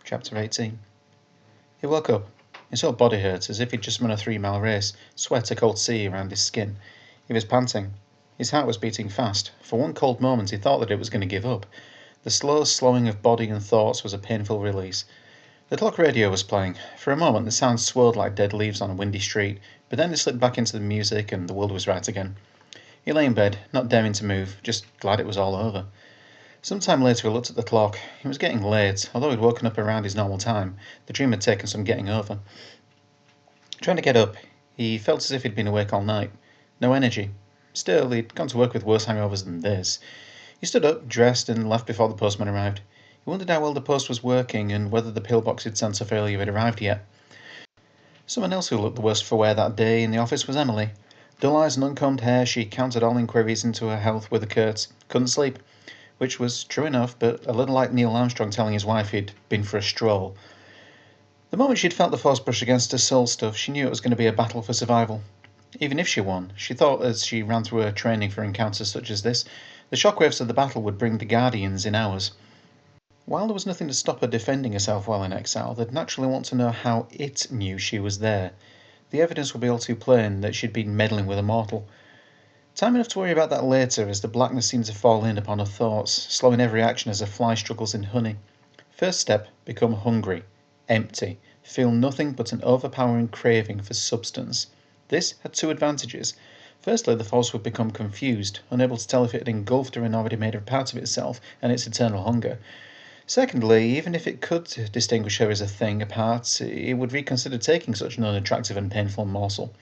Chapter 18. He woke up. His whole body hurt, as if he'd just run a 3-mile race, sweat a cold sea around his skin. He was panting. His heart was beating fast. For one cold moment he thought that it was going to give up. The slow slowing of body and thoughts was a painful release. The clock radio was playing. For a moment the sound swirled like dead leaves on a windy street, but then it slipped back into the music and the world was right again. He lay in bed, not daring to move, just glad it was all over. Some time later he looked at the clock. It was getting late. Although he'd woken up around his normal time, the dream had taken some getting over. Trying to get up, he felt as if he'd been awake all night. No energy. Still, he'd gone to work with worse hangovers than this. He stood up, dressed, and left before the postman arrived. He wondered how well the post was working and whether the pillbox he'd sent off earlier had arrived yet. Someone else who looked the worse for wear that day in the office was Emily. Dull eyes and uncombed hair, she countered all inquiries into her health with a curt, "Couldn't sleep," which was true enough, but a little like Neil Armstrong telling his wife he'd been for a stroll. The moment she'd felt the force brush against her soul stuff, she knew it was going to be a battle for survival. Even if she won, she thought as she ran through her training for encounters such as this, the shockwaves of the battle would bring the Guardians in hours. While there was nothing to stop her defending herself while in exile, they'd naturally want to know how it knew she was there. The evidence would be all too plain that she'd been meddling with a mortal. Time enough to worry about that later, as the blackness seemed to fall in upon her thoughts, slowing every action as a fly struggles in honey. First step, become hungry, empty, feel nothing but an overpowering craving for substance. This had two advantages. Firstly, the force would become confused, unable to tell if it had engulfed her and already made her part of itself and its eternal hunger. Secondly, even if it could distinguish her as a thing apart, it would reconsider taking such an unattractive and painful morsel.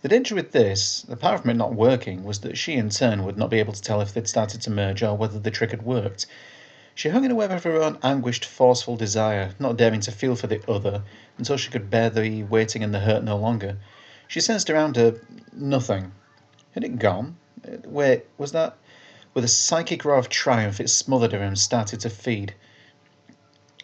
The danger with this, apart from it not working, was that she in turn would not be able to tell if they'd started to merge or whether the trick had worked. She hung in a web of her own anguished, forceful desire, not daring to feel for the other, until she could bear the waiting and the hurt no longer. She sensed around her nothing. Had it gone? Wait, was that? With a psychic roar of triumph it smothered her and started to feed.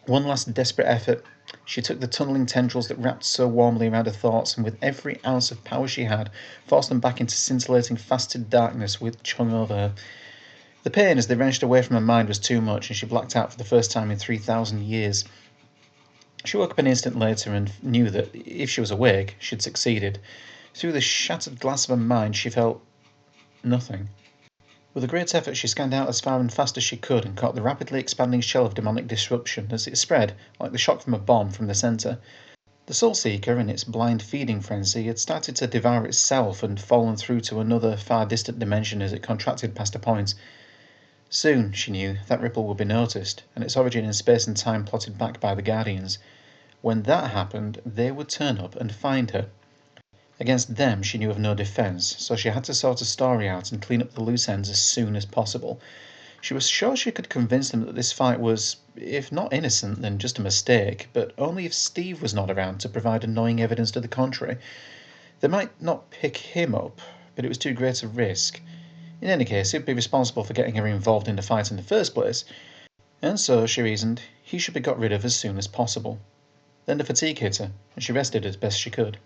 One last desperate effort, she took the tunnelling tendrils that wrapped so warmly around her thoughts, and with every ounce of power she had, forced them back into scintillating faceted darkness which hung over her. The pain as they wrenched away from her mind was too much, and she blacked out for the first time in 3,000 years. She woke up an instant later and knew that, if she was awake, she'd succeeded. Through the shattered glass of her mind she felt nothing. With a great effort she scanned out as far and fast as she could and caught the rapidly expanding shell of demonic disruption as it spread, like the shock from a bomb, from the centre. The Soul Seeker, in its blind feeding frenzy, had started to devour itself and fallen through to another far distant dimension as it contracted past a point. Soon, she knew, that ripple would be noticed, and its origin in space and time plotted back by the Guardians. When that happened, they would turn up and find her. Against them she knew of no defence, so she had to sort a story out and clean up the loose ends as soon as possible. She was sure she could convince them that this fight was, if not innocent, then just a mistake, but only if Steve was not around to provide annoying evidence to the contrary. They might not pick him up, but it was too great a risk. In any case, he'd be responsible for getting her involved in the fight in the first place, and so, she reasoned, he should be got rid of as soon as possible. Then the fatigue hit her, and she rested as best she could.